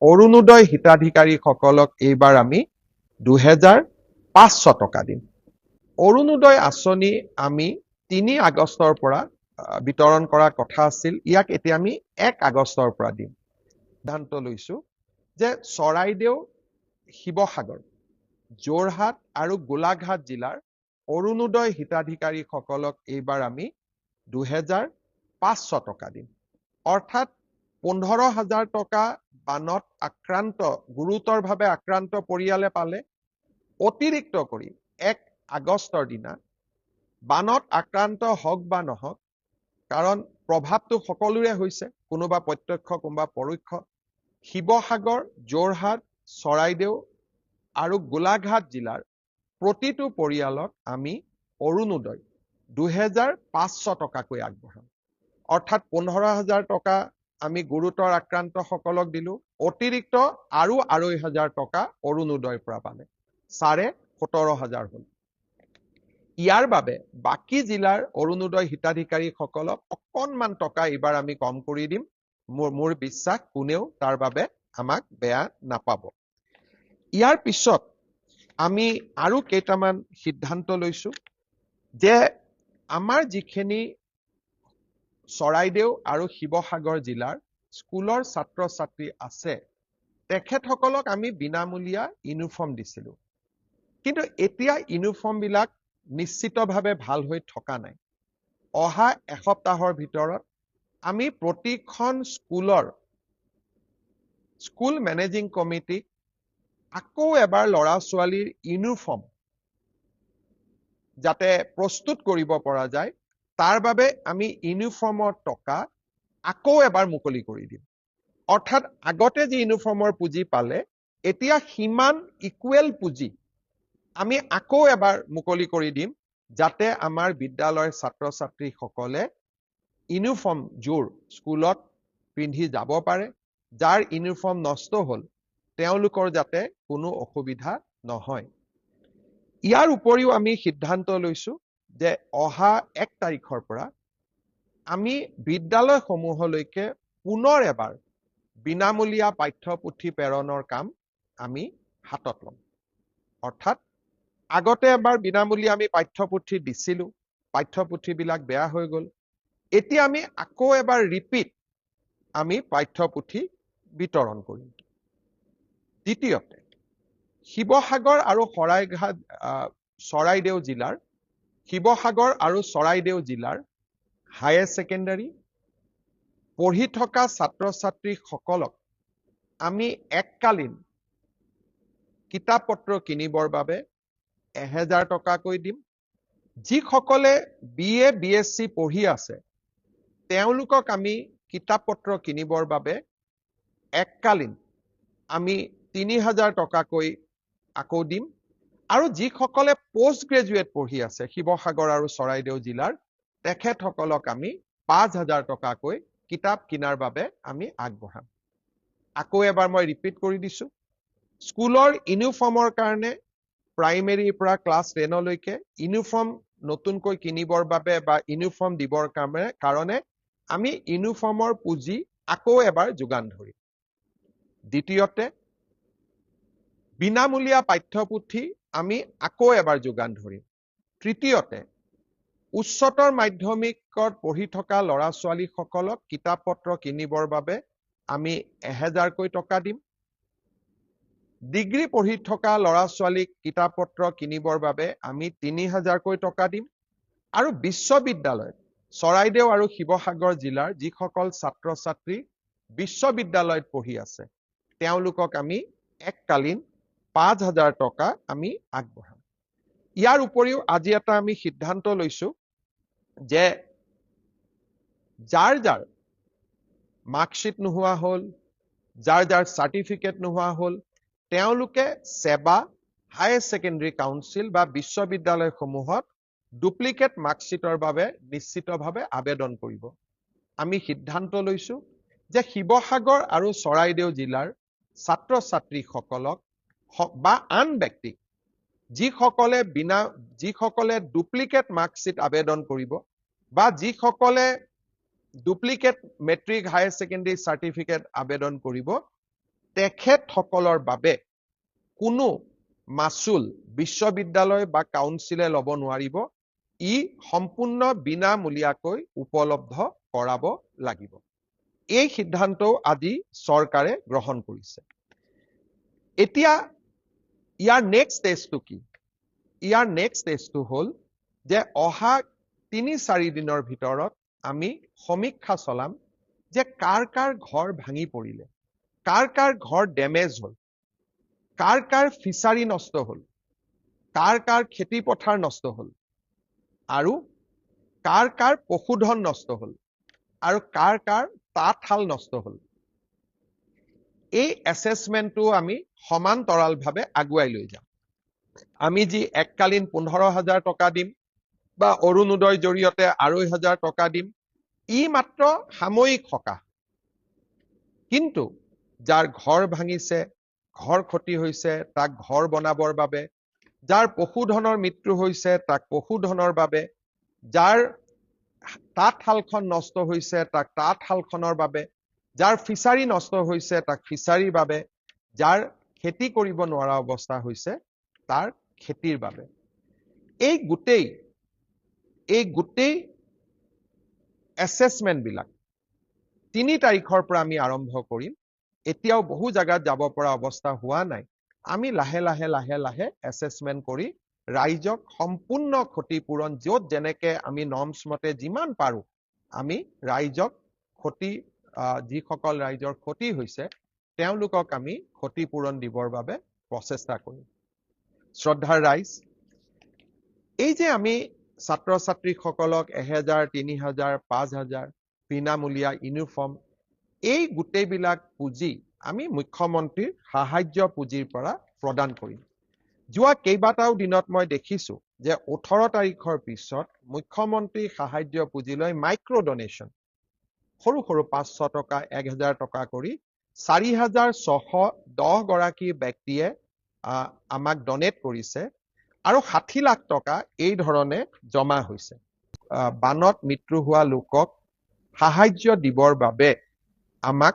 অৰুণোদয় হিতাধিকাৰীসকলক এইবাৰ আমি 2500 টকা দিম। অৰুণোদয় আঁচনি আমি 3 আগষ্টৰ পৰা বিতৰণ কৰাৰ কথা আছিল। ইয়াক এতিয়া আমি 1 আগষ্টৰ পৰা দিম। সিদ্ধান্ত লৈছো যে চৰাইদেউ, শিৱসাগৰ, যোৰহাট আৰু গোলাঘাট জিলাৰ অৰুণোদয় হিতাধিকাৰীসকলক এইবাৰ আমি 2500 টকা দিম। অৰ্থাৎ 15,000 টকা বানত গুৰুতৰভাৱে আক্ৰান্ত পৰিয়ালে পালে। অতিৰিক্ত কৰি 1 আগষ্টৰ দিনা বানত আক্ৰান্ত হওক বা নহওক, কাৰণ প্ৰভাৱটো সকলোৰে হৈছে, কোনোবা প্ৰত্যক্ষ কোনোবা পৰোক্ষ, শিৱসাগৰ, যোৰহাট, চৰাইদেউ আৰু গোলাঘাট জিলাৰ প্ৰতিটো পৰিয়ালক আমি অৰুণোদয় 2500 টকাকৈ আগবঢ়াম। অৰ্থাৎ 15,000 টকা আমি গুৰুতৰ আক্ৰান্ত সকলক দিলো, অতিৰিক্ত আৰু 2,500 টকা অৰুণোদয়ৰ পৰা পালে, 17,500 হল। ইয়াৰ বাবে বাকী জিলাৰ অৰুণোদয় হিতাধিকাৰীসকলক অকণমান টকা এইবাৰ আমি কম কৰি দিম। মোৰ বিশ্বাস কোনেও তাৰ বাবে আমাক বেয়া নাপাব। ইয়াৰ পিছত আমি আৰু কেইটামান সিদ্ধান্ত লৈছো যে আমাৰ যিখিনি চৰাইদেউ আৰু শিৱসাগৰ জিলাৰ স্কুলৰ ছাত্ৰ ছাত্ৰী আছে, তেখেতসকলক আমি বিনামূলীয়া ইউনিফৰ্ম দিছিলো। কিন্তু এতিয়া ইউনিফৰ্ম বিলাক নিশ্চিতভাৱে ভাল হৈ থকা নাই। অহা এসপ্তাহৰ ভিতৰত আমি প্ৰতিখন স্কুল মেনেজিং কমিটিক আকৌ এবাৰ ল'ৰা ছোৱালীৰ ইউনিফৰ্ম যাতে প্ৰস্তুত কৰিব পৰা যায়, তাৰ বাবে আমি ইউনিফৰ্মৰ টকা আকৌ এবাৰ মুকলি কৰি দিম। অৰ্থাৎ আগতে যি ইউনিফৰ্মৰ পুঁজি পালে, এতিয়া সিমান ইকুৱেল পুঁজি আমি আকৌ এবাৰ মুকলি কৰি দিম, যাতে আমাৰ বিদ্যালয়ৰ ছাত্ৰ ছাত্ৰীসকলে ইউনিফৰ্মযোৰ স্কুলত পিন্ধি যাব পাৰে। যাৰ ইউনিফৰ্ম নষ্ট হ'ল, তেওঁলোকৰ যাতে কোনো অসুবিধা নহয়। ইয়াৰ উপৰিও আমি সিদ্ধান্ত লৈছো যে অহা 1 তাৰিখৰ পৰা আমি বিদ্যালয়সমূহলৈকে পুনৰ এবাৰ বিনামূলীয়া পাঠ্যপুথি প্ৰেৰণৰ কাম আমি হাতত ল'ম। অৰ্থাৎ আগতে এবাৰ বিনামূলীয়া আমি পাঠ্যপুথি দিছিলো, পাঠ্যপুথিবিলাক বেয়া হৈ গ'ল। এতিয়া আমি আকৌ এবাৰ ৰিপিট আমি পাঠ্যপুথি বিতৰণ কৰিম। দ্বিতীয়তে, শিৱসাগৰ আৰু চৰাইদেউ জিলাৰ হায়াৰ ছেকেণ্ডাৰী পঢ়ি থকা ছাত্ৰ ছাত্ৰীসকলক আমি এককালীন কিতাপ পত্ৰ কিনিবৰ বাবে 1,000 টকাকৈ দিম। যিসকলে BA BSc পঢ়ি আছে, তেওঁলোকক আমি কিতাপ পত্ৰ কিনিবৰ বাবে এককালীন আমি 3,000 টকাকৈ আকৌ দিম। আৰু যিসকলে পোষ্ট গ্ৰেজুৱেট পঢ়ি আছে শিৱসাগৰ আৰু চৰাইদেউ জিলাৰ, তেখেতসকলক আমি 5,000 টকাকৈ কিতাপ কিনাৰ বাবে আমি আগবঢ়াম। আকৌ এবাৰ মই ৰিপিট কৰি দিছো, স্কুলৰ ইউনিফৰ্মৰ কাৰণে প্ৰাইমেৰীৰ পৰা ক্লাছ 10লৈকে ইউনিফৰ্ম নতুনকৈ কিনিবৰ বাবে বা ইউনিফৰ্ম দিবৰ কাৰণে আমি ইউনিফৰ্মৰ পুঁজি আকৌ এবাৰ যোগান ধৰিম। দ্বিতীয়তে, বিনামূলীয়া পাঠ্যপুথি আমি আকৌ এবাৰ যোগান ধৰিম। তৃতীয়তে, উচ্চতৰ মাধ্যমিকত পঢ়ি থকা ল'ৰা ছোৱালীসকলক কিতাপ পত্ৰ কিনিবৰ বাবে আমি 1,000কৈ টকা দিম। ডিগ্ৰী পঢ়ি থকা ল'ৰা ছোৱালীক কিতাপ পত্ৰ কিনিবৰ বাবে আমি 3,000কৈ টকা দিম। আৰু বিশ্ববিদ্যালয়ত চৰাইদেউ আৰু শিৱসাগৰ জিলাৰ যিসকল ছাত্ৰ ছাত্ৰী বিশ্ববিদ্যালয়ত পঢ়ি আছে, তেওঁলোকক আমি এককালীন 5,000 টকা আমি আগবঢ়াম। ইয়াৰ উপৰিও আজি এটা আমি সিদ্ধান্ত লৈছো যে যাৰ মাৰ্কশ্বিট নোহোৱা হ'ল, যাৰ চাৰ্টিফিকেট নোহোৱা হ'ল, তেওঁলোকে সেৱা হায়াৰ ছেকেণ্ডাৰী কাউন্সিল বা বিশ্ববিদ্যালয়সমূহত ডুপ্লিকেট মাৰ্কশ্বিটৰ বাবে নিশ্চিতভাৱে আবেদন কৰিব। আমি সিদ্ধান্ত লৈছো যে শিৱসাগৰ আৰু চৰাইদেউ জিলাৰ ছাত্ৰ ছাত্ৰীসকলক বা আন ব্যক্তিক যিসকলে ডুপ্লিকেট মাৰ্কশ্বিট আবেদন কৰিব বা যিসকলে duplicate matric higher secondary certificate আবেদন কৰিব, তেখেতসকলৰ বাবে কোনো মাচুল বিশ্ববিদ্যালয় বা কাউন্সিলে ল'ব নোৱাৰিব। ই সম্পূৰ্ণ বিনামূলীয়াকৈ উপলব্ধ কৰাব লাগিব। এই সিদ্ধান্তও আজি চৰকাৰে গ্ৰহণ কৰিছে। এতিয়া ইয়াৰ নেক্সট ষ্টেজটো কি? ইয়াৰ নেক্সট ষ্টেজটো হ'ল যে অহা ৩-৪ দিনৰ ভিতৰত আমি সমীক্ষা চলাম যে কাৰ কাৰ ঘৰ ভাঙি পৰিলে, কাৰ কাৰ ঘৰ ডেমেজ হ'ল, কাৰ কাৰ ফিচাৰী নষ্ট হ'ল, কাৰ কাৰ খেতি পথাৰ নষ্ট হ'ল, আৰু কাৰ কাৰ পশুধন নষ্ট হ'ল, আৰু কাৰ কাৰ তাঁতশাল নষ্ট হ'ল। এই এছেছমেণ্টটো আমি সমান্তৰালভাৱে আগুৱাই লৈ যাম। আমি যি এককালীন 15,000 টকা দিম বা অৰুণোদয়ৰ জৰিয়তে 2,500 টকা দিম, ই মাত্ৰ সাময়িক সকাহ। কিন্তু যাৰ ঘৰ ভাঙিছে, ঘৰ ক্ষতি হৈছে, তাক ঘৰ বনাবৰ বাবে, যাৰ পশুধনৰ মৃত্যু হৈছে তাক পশুধনৰ বাবে, যাৰ তাঁতশালখন নষ্ট হৈছে তাক তাঁতশালখনৰ বাবে, যাৰ ফিচাৰী নষ্ট হৈছে তাক ফিচাৰীৰ বাবে, যাৰ খেতি কৰিব নোৱাৰা অৱস্থা হৈছে তাৰ খেতিৰ বাবে। এই গোটেই এছেছমেণ্টবিলাক ৩ তাৰিখৰ পৰা আমি আৰম্ভ কৰিম। এতিয়াও বহু জাগাত যাব পৰা অৱস্থা হোৱা নাই। আমি লাহে লাহে এছেছমেণ্ট কৰি ৰাইজক সম্পূৰ্ণ ক্ষতিপূৰণ, য'ত যেনেকে আমি নৰ্মছ মতে যিমান পাৰো আমি ৰাইজক যিসকল ৰাইজৰ ক্ষতি হৈছে তেওঁলোকক আমি ক্ষতিপূৰণ দিবৰ বাবে প্ৰচেষ্টা কৰিম। শ্ৰদ্ধাৰ ৰাইজ, এই যে আমি ছাত্ৰ ছাত্ৰীসকলক 1,000, 3,000, 5,000 বিনামূলীয়া ইউনিফৰ্ম, এই গোটেইবিলাক পুঁজি আমি মুখ্যমন্ত্ৰীৰ সাহায্য পুঁজিৰ পৰা প্ৰদান কৰিম। যোৱা কেইবাটাও দিনত মই দেখিছো যে 18 তাৰিখৰ পিছত মুখ্যমন্ত্ৰী সাহায্য পুঁজিলৈ মাইক্ৰ ডনেশ্যন, সৰু 500 টকা, 1,000 টকা কৰি 4,610 গৰাকী ব্যক্তিয়ে আমাক ডনেট কৰিছে, আৰু 60 লাখ টকা এই ধৰণে জমা হৈছে। বানত মৃত্যু হোৱা লোকক সাহায্য দিবৰ বাবে আমাক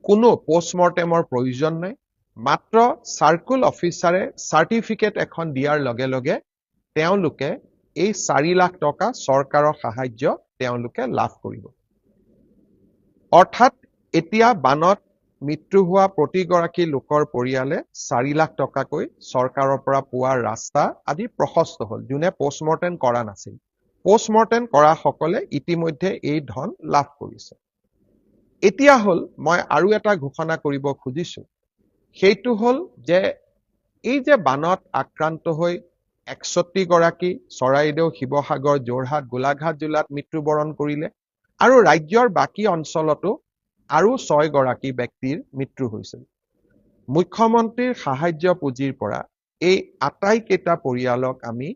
কোনো পোষ্টমৰ্টেমৰ প্ৰয়োজন নাই। মাত্ৰ চাৰ্কুল অফিচাৰে চাৰ্টিফিকেট এখন দিয়াৰ লগে লগে তেওঁলোকে এই 4 লাখ টকা চৰকাৰৰ সাহায্য তেওঁলোকে লাভ কৰিব। অৰ্থাৎ এতিয়া বানত মৃত্যু হোৱা প্ৰতিগৰাকী লোকৰ পৰিয়ালে 4 লাখ টকাকৈ চৰকাৰৰ পৰা পোৱাৰ ৰাস্তা আজি প্ৰশস্ত হ'ল। যোনে পোষ্টমৰ্টেম কৰা নাছিল, পোষ্টমৰ্টেম কৰা সকলে ইতিমধ্যে এই ধন লাভ কৰিছে। এতিয়া হ'ল মই আৰু এটা ঘোষণা কৰিব খুজিছো, সেইটো হ'ল যে এই যে বানত আক্ৰান্ত হৈ 61 গৰাকী চৰাইদেউ, শিৱসাগৰ, যোৰহাট, গোলাঘাট জিলাত মৃত্যুবৰণ কৰিলে, আৰু ৰাজ্যৰ বাকী অঞ্চলতো আৰু 6 গৰাকী ব্যক্তিৰ মৃত্যু হৈছিল। মুখ্যমন্ত্ৰীৰ সাহায্য পুঁজিৰ পৰা এই আটাইকেইটা পৰিয়ালক আমি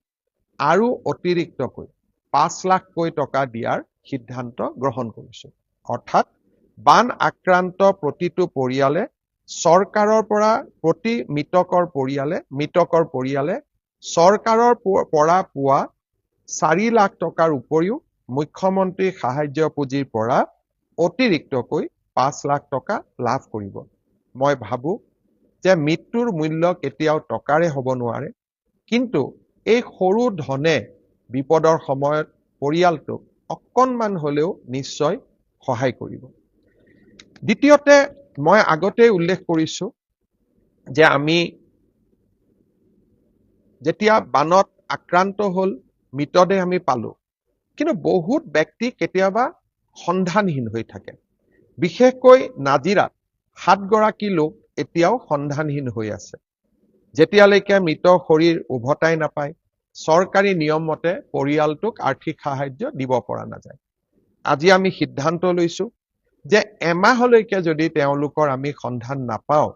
আৰু অতিৰিক্তকৈ 5 লাখকৈ টকা দিয়াৰ সিদ্ধান্ত গ্ৰহণ কৰিছো। অৰ্থাৎ বান আক্ৰান্ত প্ৰতিটো পৰিয়ালে চৰকাৰৰ পৰা প্ৰতি মৃতকৰ পৰিয়ালে চৰকাৰৰ পৰা পোৱা 4 লাখ টকাৰ উপৰিও মুখ্যমন্ত্ৰীৰ সাহায্য পুঁজিৰ পৰা অতিৰিক্তকৈ 5 লাখ টকা লাভ কৰিব। মই ভাবো যে মৃত্যুৰ মূল্য কেতিয়াও টকাৰে হ'ব নোৱাৰে, কিন্তু এই সৰু ধনে বিপদৰ সময়ত পৰিয়ালটোক অকণমান হ'লেও নিশ্চয় সহায় কৰিব। দ্বিতীয়তে, মই আগতেই উল্লেখ কৰিছো যে আমি যেতিয়া বানত আক্ৰান্ত হ'ল, মৃতদেহ আমি পালো, কিন্তু বহুত ব্যক্তি কেতিয়াবা সন্ধানহীন হৈ থাকে। বিশেষকৈ নাজিৰাত 7 গৰাকী লোক এতিয়াও সন্ধানহীন হৈ আছে। যেতিয়ালৈকে মৃত শৰীৰ উভতাই নাপায়, চৰকাৰী নিয়ম মতে পৰিয়ালটোক আৰ্থিক সাহায্য দিব পৰা নাযায়। আজি আমি সিদ্ধান্ত লৈছো যে এমাহলৈকে যদি তেওঁলোকৰ আমি সন্ধান নাপাওঁ,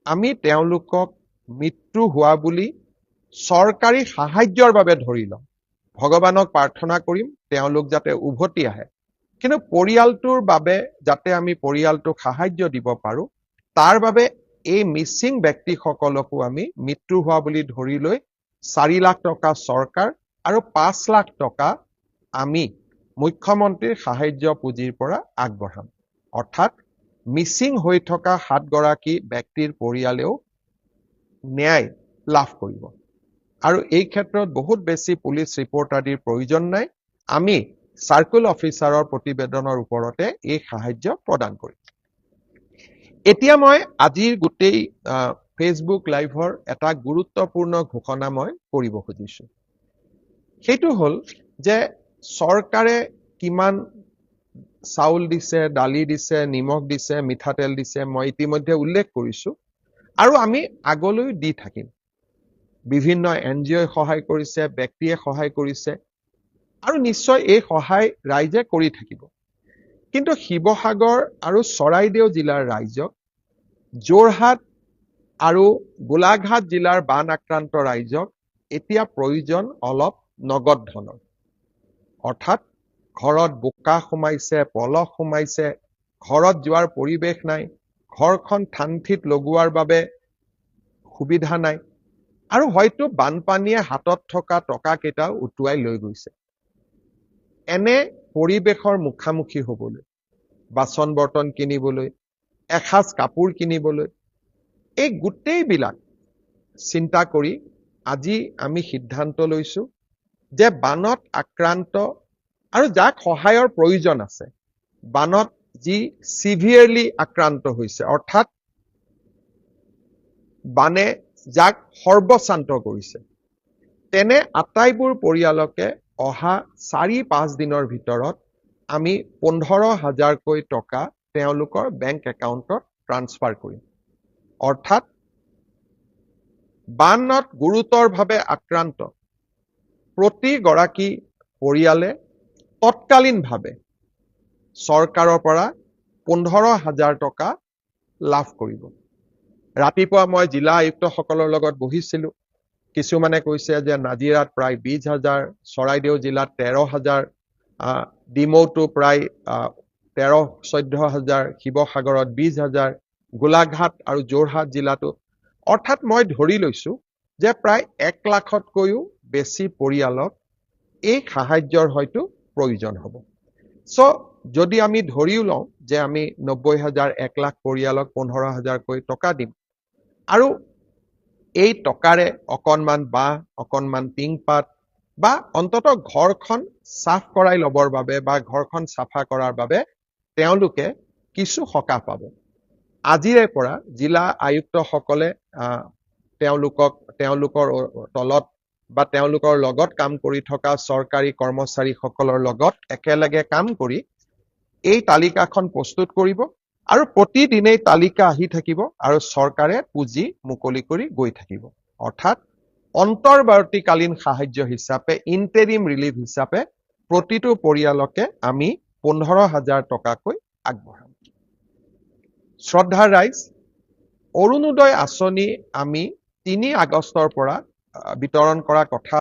আমি তেওঁলোকক মৃত্যু হোৱা বুলি চৰকাৰী সাহায্যৰ বাবে ধৰি লওঁ। ভগৱানক প্ৰাৰ্থনা কৰিম তেওঁলোক যাতে উভতি আহে, কিন্তু পৰিয়ালটোৰ বাবে যাতে আমি পৰিয়ালটোক সাহায্য দিব পাৰো, তাৰ বাবে এই মিছিং ব্যক্তিসকলকো আমি মৃত্যু হোৱা বুলি ধৰি লৈ 4 লাখ টকা চৰকাৰ আৰু 5 লাখ টকা আমি মুখ্যমন্ত্ৰীৰ সাহায্য পুঁজিৰ পৰা আগবঢ়াম। অৰ্থাৎ মিচিং হৈ থকা 7 গৰাকী ব্যক্তিৰ পৰিয়ালেও ন্যায় লাভ কৰিব আৰু এই ক্ষেত্ৰত বহুত বেছি পুলিচ ৰিপৰ্ট আদিৰ প্ৰয়োজন নাই আমি সাৰ্কেল অফিচাৰৰ প্ৰতিবেদনৰ ওপৰতে এই সাহায্য প্ৰদান কৰিম এতিয়া মই আজিৰ গোটেই ফেচবুক লাইভৰ এটা গুৰুত্বপূৰ্ণ ঘোষণা মই কৰিব খুজিছো সেইটো হল যে চৰকাৰে কিমান চাউল দিছে দালি দিছে নিমখ দিছে মিঠাতেল দিছে মই ইতিমধ্যে উল্লেখ কৰিছো আৰু আমি আগলৈ দি থাকিম বিভিন্ন এনজিঅ'ই সহায় কৰিছে ব্যক্তিয়ে সহায় কৰিছে আৰু নিশ্চয় এই সহায় ৰাইজে কৰি থাকিব কিন্তু শিৱসাগৰ আৰু চৰাইদেউ জিলাৰ ৰাইজক যোৰহাট আৰু গোলাঘাট জিলাৰ বান আক্ৰান্ত ৰাইজক এতিয়া প্ৰয়োজন অলপ নগদ ধনৰ অৰ্থাৎ ঘৰত বোকা সোমাইছে পলস সোমাইছে ঘৰত যোৱাৰ পৰিবেশ নাই ঘৰখন ঠানঠিত লগোৱাৰ বাবে সুবিধা নাই আৰু হয়তো বানপানীয়ে হাতত থকা টকা কেইটা উটুৱাই লৈ গৈছে এনে পৰিবেশৰ মুখামুখি হ'বলৈ বাচন বৰ্তন কিনিবলৈ এসাজ কাপোৰ কিনিবলৈ এই গোটেইবিলাক চিন্তা কৰি আজি আমি সিদ্ধান্ত লৈছো যে বানত আক্ৰান্ত আৰু যাক সহায়ৰ প্ৰয়োজন আছে বানত যি সিভিয়াৰলি আক্ৰান্ত হৈছে অৰ্থাৎ বানে যাক সৰ্বশান্ত কৰিছে তেনে আটাইবোৰ পৰিয়ালকে অহা 4-5 দিনৰ ভিতৰত আমি 15,000কৈ টকা তেওঁলোকৰ বেংক একাউণ্টত ট্ৰান্সফাৰ কৰিম অৰ্থাৎ বানত গুৰুতৰভাৱে আক্ৰান্ত প্ৰতি গৰাকী পৰিয়ালে তৎকালীনভাৱে চৰকাৰৰ পৰা 15,000 টকা লাভ কৰিব ৰাতিপুৱা মই জিলা আয়ুক্তসকলৰ লগত বহিছিলো কিছুমানে কৈছে যে নাজিৰাত প্ৰায় 20,000 চৰাইদেউ জিলাত 13,000 ডিমৌটো প্ৰায় 13-14,000 শিৱসাগৰত 20,000 গোলাঘাট আৰু যোৰহাট জিলাটো অৰ্থাৎ মই ধৰি লৈছো যে প্ৰায় 1 লাখতকৈও বেছি পৰিয়ালক এই সাহায্যৰ হয়তো প্ৰয়োজন হ'ব সো যদি আমি ধৰিও লওঁ যে আমি 90,000 1 লাখ পৰিয়ালক 15,000কৈ টকা দিম আৰু এই টকাৰে অকনমান বাহ অকনমান টিংপাত বা অন্তত ঘৰখন সাফ কৰাই লবৰ বাবে বা ঘৰখন সাফা কৰাৰ বাবে তেওঁলোকে কিছু সকাহ পাব আজিৰে পৰা জিলা আয়ুক্তসকলে তেওঁলোকৰ তলত বা তেওঁলোকৰ লগত কাম কৰি থকা চৰকাৰী কৰ্মচাৰীসকলৰ লগত একেলগে কাম কৰি এই তালিকাখন প্ৰস্তুত কৰিব আৰু প্ৰতিদিনেই তালিকা আহি থাকিব আৰু চৰকাৰে পুঁজি মুকলি কৰি গৈ থাকিব অৰ্থাৎ অন্তৰ্বৰ্তীকালীন সাহায্য হিচাপে ইন্টাৰিম ৰিলিফ হিচাপে প্ৰতিটো পৰিয়ালকে আমি 15,000 টকাকৈ আগবঢ়াম শ্ৰদ্ধাৰ ৰাইজ অৰুণোদয় আঁচনি আমি 3 আগষ্টৰ পৰা বিতৰণ কৰা কথা